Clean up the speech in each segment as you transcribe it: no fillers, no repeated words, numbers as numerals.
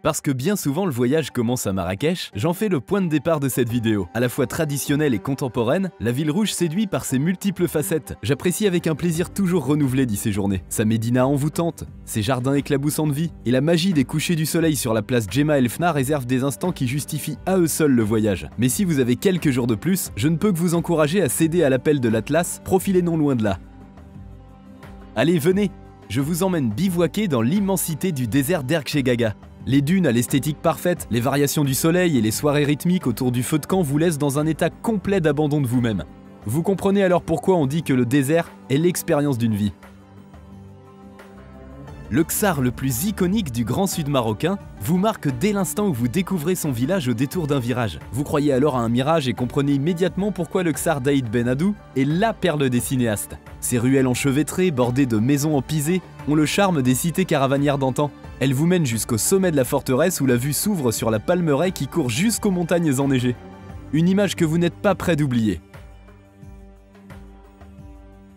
Parce que bien souvent le voyage commence à Marrakech, j'en fais le point de départ de cette vidéo. À la fois traditionnelle et contemporaine, la ville rouge séduit par ses multiples facettes. J'apprécie avec un plaisir toujours renouvelé d'y séjourner. Sa médina envoûtante, ses jardins éclaboussants de vie, et la magie des couchers du soleil sur la place Djemma El Fna réservent des instants qui justifient à eux seuls le voyage. Mais si vous avez quelques jours de plus, je ne peux que vous encourager à céder à l'appel de l'Atlas, profilez non loin de là. Allez, venez, je vous emmène bivouaquer dans l'immensité du désert d'Erkcheghaga. Les dunes à l'esthétique parfaite, les variations du soleil et les soirées rythmiques autour du feu de camp vous laissent dans un état complet d'abandon de vous-même. Vous comprenez alors pourquoi on dit que le désert est l'expérience d'une vie. Le Ksar le plus iconique du Grand Sud marocain vous marque dès l'instant où vous découvrez son village au détour d'un virage. Vous croyez alors à un mirage et comprenez immédiatement pourquoi le Ksar d'Aïd Ben Haddou est la perle des cinéastes. Ses ruelles enchevêtrées, bordées de maisons en pisé, ont le charme des cités caravanières d'antan. Elles vous mènent jusqu'au sommet de la forteresse où la vue s'ouvre sur la Palmeraie qui court jusqu'aux montagnes enneigées. Une image que vous n'êtes pas prêt d'oublier.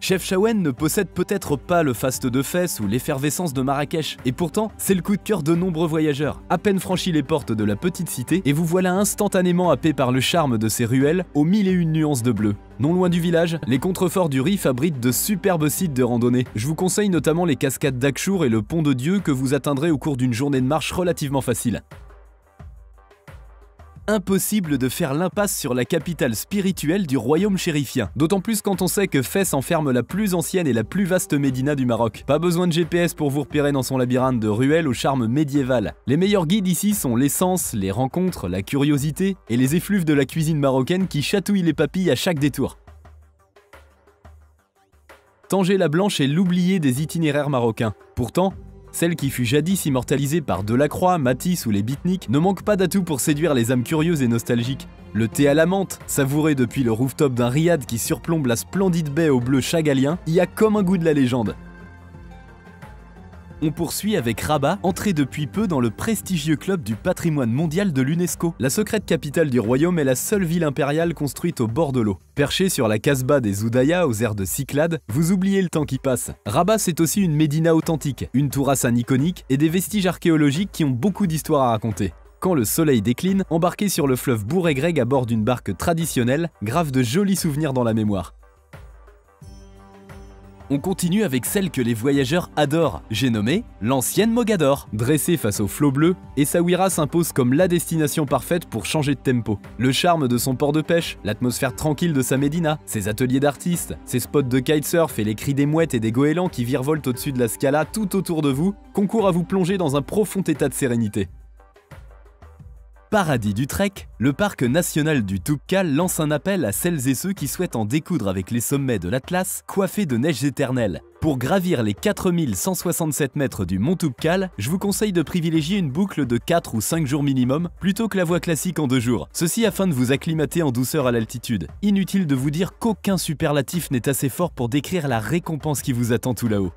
Chefchaouen ne possède peut-être pas le faste de Fès ou l'effervescence de Marrakech, et pourtant, c'est le coup de cœur de nombreux voyageurs. À peine franchi les portes de la petite cité, et vous voilà instantanément happé par le charme de ses ruelles aux mille et une nuances de bleu. Non loin du village, les contreforts du Rif abritent de superbes sites de randonnée. Je vous conseille notamment les cascades d'Akchour et le pont de Dieu que vous atteindrez au cours d'une journée de marche relativement facile. Impossible de faire l'impasse sur la capitale spirituelle du royaume chérifien, d'autant plus quand on sait que Fès enferme la plus ancienne et la plus vaste médina du Maroc. Pas besoin de GPS pour vous repérer dans son labyrinthe de ruelles au charme médiéval. Les meilleurs guides ici sont l'essence, les rencontres, la curiosité et les effluves de la cuisine marocaine qui chatouillent les papilles à chaque détour. Tanger la Blanche est l'oublié des itinéraires marocains. Pourtant, celle qui fut jadis immortalisée par Delacroix, Matisse ou les Beatniks ne manque pas d'atouts pour séduire les âmes curieuses et nostalgiques. Le thé à la menthe, savouré depuis le rooftop d'un riad qui surplombe la splendide baie au bleu chagalien, y a comme un goût de la légende. On poursuit avec Rabat, entré depuis peu dans le prestigieux club du patrimoine mondial de l'UNESCO. La secrète capitale du royaume est la seule ville impériale construite au bord de l'eau. Perchée sur la Casbah des Oudaya aux airs de Cyclades, vous oubliez le temps qui passe. Rabat, c'est aussi une médina authentique, une tour Hassan iconique et des vestiges archéologiques qui ont beaucoup d'histoires à raconter. Quand le soleil décline, embarquez sur le fleuve Bouregreg à bord d'une barque traditionnelle, grave de jolis souvenirs dans la mémoire. On continue avec celle que les voyageurs adorent, j'ai nommé l'ancienne Mogador. Dressée face au flot bleu, Essaouira s'impose comme la destination parfaite pour changer de tempo. Le charme de son port de pêche, l'atmosphère tranquille de sa médina, ses ateliers d'artistes, ses spots de kitesurf et les cris des mouettes et des goélands qui virevoltent au-dessus de la Scala tout autour de vous, concourent à vous plonger dans un profond état de sérénité. Paradis du trek, le parc national du Toubkal lance un appel à celles et ceux qui souhaitent en découdre avec les sommets de l'Atlas, coiffés de neiges éternelles. Pour gravir les 4167 mètres du mont Toubkal, je vous conseille de privilégier une boucle de 4 ou 5 jours minimum, plutôt que la voie classique en 2 jours. Ceci afin de vous acclimater en douceur à l'altitude. Inutile de vous dire qu'aucun superlatif n'est assez fort pour décrire la récompense qui vous attend tout là-haut.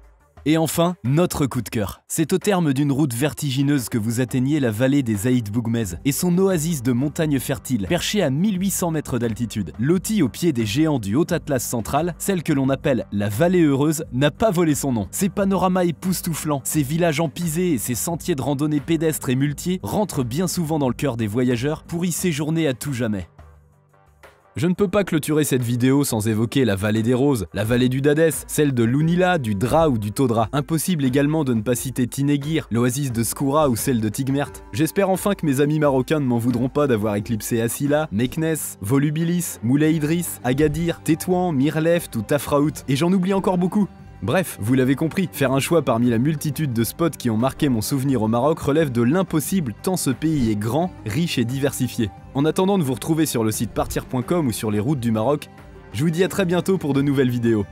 Et enfin, notre coup de cœur. C'est au terme d'une route vertigineuse que vous atteignez la vallée des Aïd Bougmez et son oasis de montagnes fertiles, perchée à 1800 mètres d'altitude. Lotie au pied des géants du Haut Atlas central, celle que l'on appelle la Vallée Heureuse n'a pas volé son nom. Ses panoramas époustouflants, ses villages empisés et ses sentiers de randonnée pédestres et muletiers rentrent bien souvent dans le cœur des voyageurs pour y séjourner à tout jamais. Je ne peux pas clôturer cette vidéo sans évoquer la vallée des Roses, la vallée du Dadès, celle de l'Ounila, du Dra ou du Todra. Impossible également de ne pas citer Tinegir, l'oasis de Skoura ou celle de Tigmert. J'espère enfin que mes amis marocains ne m'en voudront pas d'avoir éclipsé Asila, Meknes, Volubilis, Moulay Idriss, Agadir, Tétouan, Mirleft ou Tafraout. Et j'en oublie encore beaucoup. Bref, vous l'avez compris, faire un choix parmi la multitude de spots qui ont marqué mon souvenir au Maroc relève de l'impossible tant ce pays est grand, riche et diversifié. En attendant de vous retrouver sur le site partir.com ou sur les routes du Maroc, je vous dis à très bientôt pour de nouvelles vidéos.